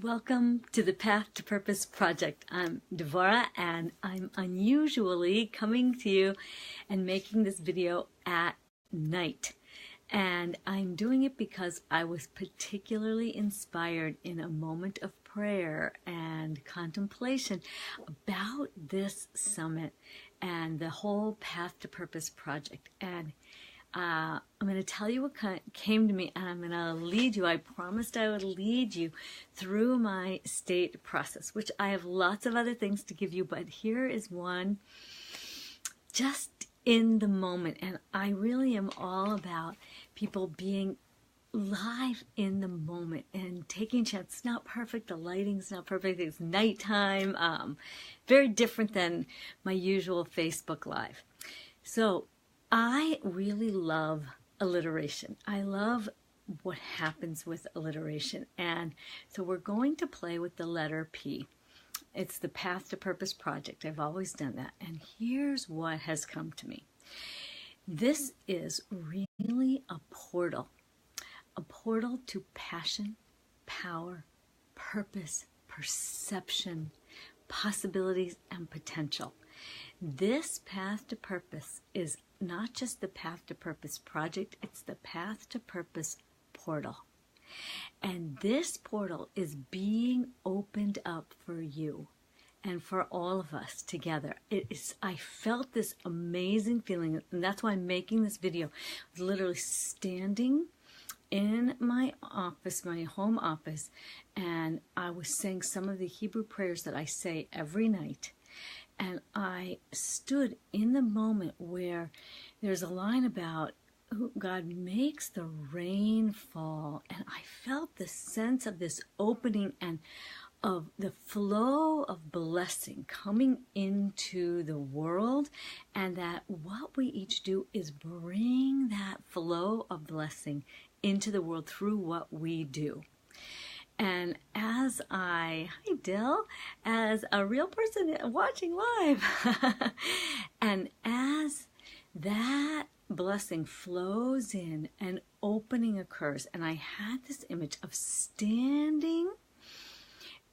Welcome to the Path to Purpose Project. I'm Devorah, and I'm unusually coming to you and making this video at night. And I'm doing it because I was particularly inspired in a moment of prayer and contemplation about this summit and the whole Path to Purpose project. And I'm going to tell you what came to me, and I'm going to lead you. I promised I would lead you through my state process, which I have lots of other things to give you, but here is one just in the moment. And I really am all about people being live in the moment and taking chances. It's not perfect. The lighting's not perfect. It's nighttime. Very different than my usual Facebook Live. So I really love alliteration. I love what happens with alliteration. And so we're going to play with the letter P. It's the Path to Purpose project. I've always done that. And here's what has come to me. This is really a portal to passion, power, purpose, perception, possibilities, and potential. This Path to Purpose is not just the Path to Purpose project, it's the Path to Purpose portal. And this portal is being opened up for you and for all of us together. I felt this amazing feeling, and that's why I'm making this video. I was literally standing in my office, my home office, and I was saying some of the Hebrew prayers that I say every night. And I stood in the moment where there's a line about God makes the rain fall. And I felt the sense of this opening and of the flow of blessing coming into the world. And that what we each do is bring that flow of blessing into the world through what we do. And as hi Dill, as a real person watching live, and as that blessing flows in and opening occurs, and I had this image of standing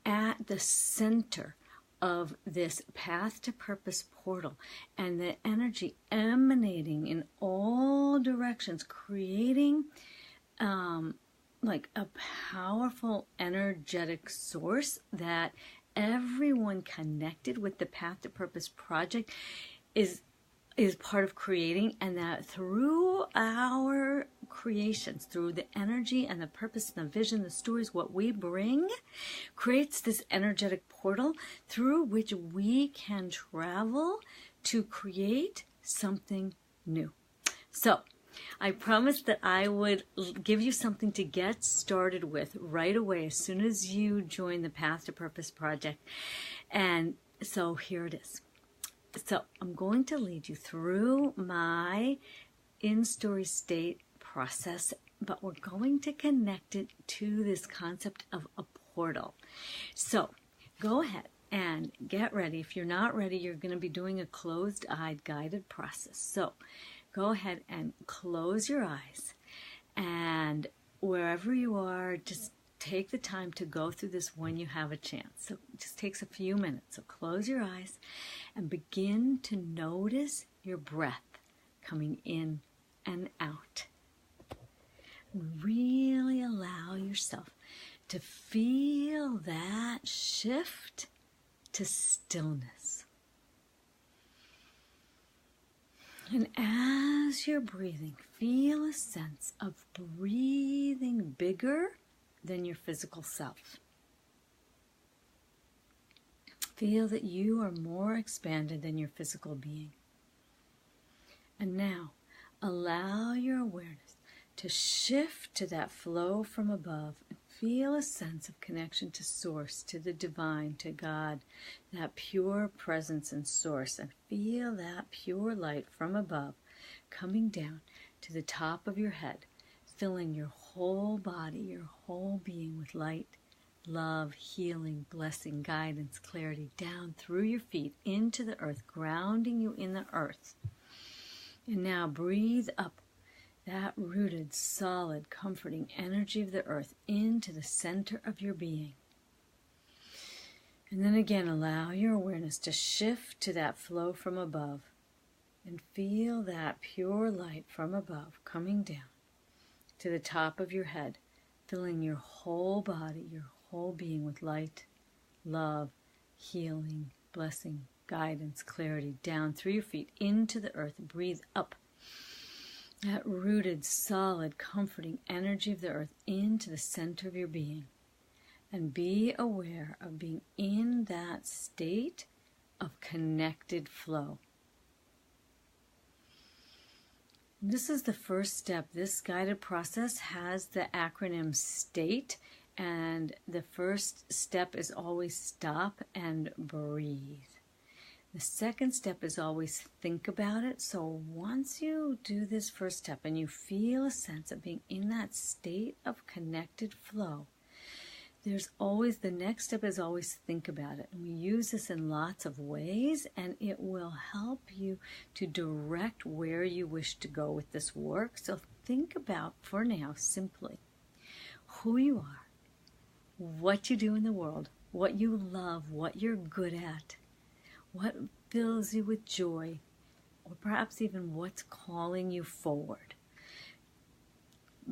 at the center of this Path to Purpose portal, and the energy emanating in all directions, creating like a powerful energetic source that everyone connected with the Path to Purpose project is part of creating, and that through our creations, through the energy and the purpose and the vision, the stories, what we bring creates this energetic portal through which we can travel to create something new. So I promised that I would give you something to get started with right away as soon as you join the Path to Purpose project. And so here it is. So I'm going to lead you through my in-story state process, but we're going to connect it to this concept of a portal. So go ahead and get ready. If you're not ready, you're going to be doing a closed-eyed guided process. So go ahead and close your eyes, and wherever you are, just take the time to go through this when you have a chance. So it just takes a few minutes. So close your eyes and begin to notice your breath coming in and out. Really allow yourself to feel that shift to stillness. And as you're breathing, feel a sense of breathing bigger than your physical self. Feel that you are more expanded than your physical being. And now, allow your awareness to shift to that flow from above and feel a sense of connection to Source, to the divine, to God, that pure presence and source, and feel that pure light from above coming down to the top of your head, filling your whole body, your whole being with light, love, healing, blessing, guidance, clarity, down through your feet into the earth, grounding you in the earth. And now breathe up that rooted, solid, comforting energy of the earth into the center of your being. And then again, allow your awareness to shift to that flow from above and feel that pure light from above coming down to the top of your head, filling your whole body, your whole being with light, love, healing, blessing, guidance, clarity, down through your feet into the earth. Breathe up that rooted, solid, comforting energy of the earth into the center of your being. And be aware of being in that state of connected flow. This is the first step. This guided process has the acronym STATE, and the first step is always stop and breathe. The second step is always think about it. So once you do this first step and you feel a sense of being in that state of connected flow, there's always, the next step is always think about it. And we use this in lots of ways, and it will help you to direct where you wish to go with this work. So think about, for now, simply who you are, what you do in the world, what you love, what you're good at, what fills you with joy, or perhaps even what's calling you forward.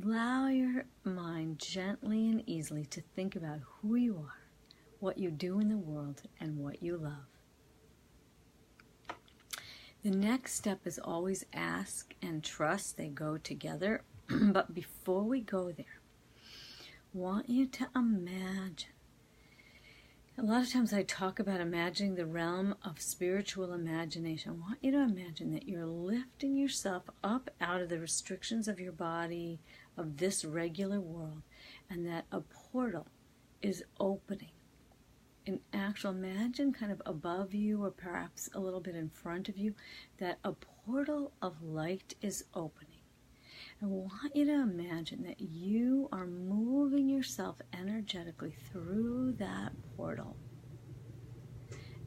Allow your mind gently and easily to think about who you are, what you do in the world, and what you love. The next step is always ask and trust. They go together. But before we go there, I want you to imagine. A lot of times I talk about imagining the realm of spiritual imagination. I want you to imagine that you're lifting yourself up out of the restrictions of your body, of this regular world, and that a portal is opening. In actual, imagine kind of above you or perhaps a little bit in front of you, that a portal of light is opening. I want you to imagine that you are moving yourself energetically through that portal.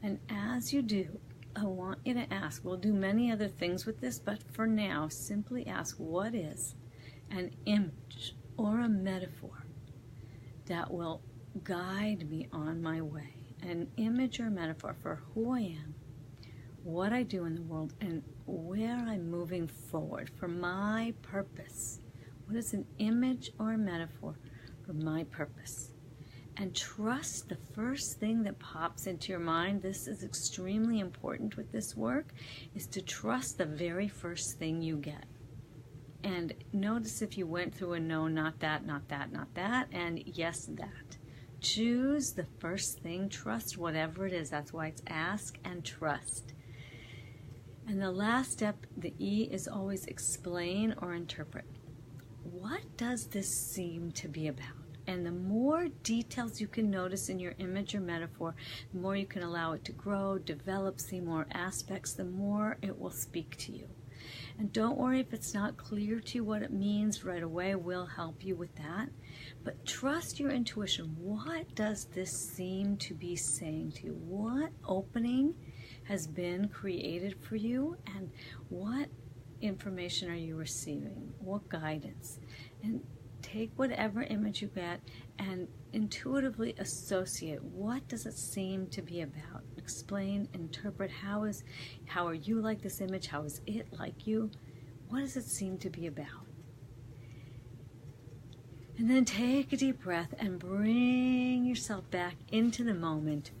And as you do, I want you to ask, we'll do many other things with this, but for now, simply ask, what is an image or a metaphor that will guide me on my way? An image or a metaphor for who I am, what I do in the world, and where I'm moving forward for my purpose. What is an image or a metaphor for my purpose? And trust the first thing that pops into your mind. This is extremely important with this work, is to trust the very first thing you get. And notice if you went through a no, not that, not that, not that, and yes, that. Choose the first thing, trust whatever it is. That's why it's ask and trust. And the last step, the E, is always explain or interpret. What does this seem to be about? And the more details you can notice in your image or metaphor, the more you can allow it to grow, develop, see more aspects, the more it will speak to you. And don't worry if it's not clear to you what it means right away. We'll help you with that. But trust your intuition. What does this seem to be saying to you? What opening has been created for you, and what information are you receiving? What guidance? And take whatever image you get and intuitively associate. What does it seem to be about? Explain, interpret. How are you like this image? How is it like you? What does it seem to be about? And then take a deep breath and bring yourself back into the moment.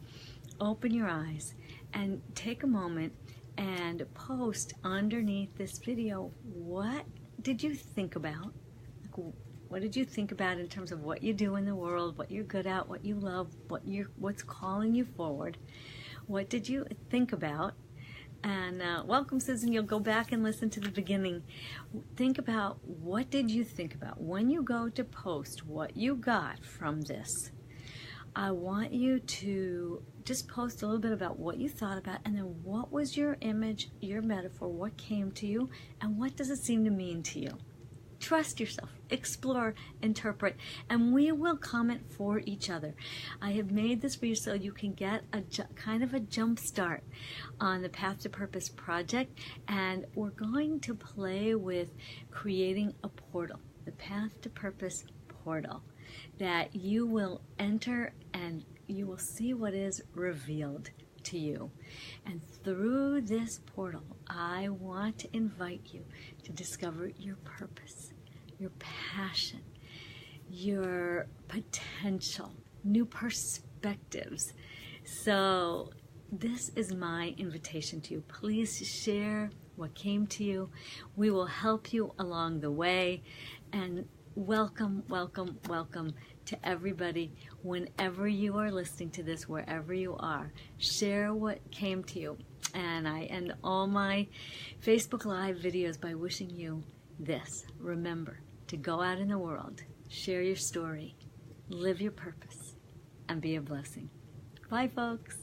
Open your eyes and take a moment and post underneath this video, what did you think about? What did you think about in terms of what you do in the world, what you're good at, what you love, what's calling you forward? What did you think about? And welcome, Susan. You'll go back and listen to the beginning. Think about, what did you think about? When you go to post what you got from this, I want you to just post a little bit about what you thought about, and then what was your image, your metaphor, what came to you, and what does it seem to mean to you? Trust yourself, explore, interpret, and we will comment for each other. I have made this for you so you can get a kind of a jump start on the Path to Purpose project, and we're going to play with creating a portal, the Path to Purpose portal, that you will enter and you will see what is revealed to you. And through this portal, I want to invite you to discover your purpose, your passion, your potential, new perspectives. So this is my invitation to you. Please share what came to you. We will help you along the way. And welcome, welcome, welcome to everybody. Whenever you are listening to this, wherever you are, share what came to you. And I end all my Facebook Live videos by wishing you this. Remember to go out in the world, share your story, live your purpose, and be a blessing. Bye, folks.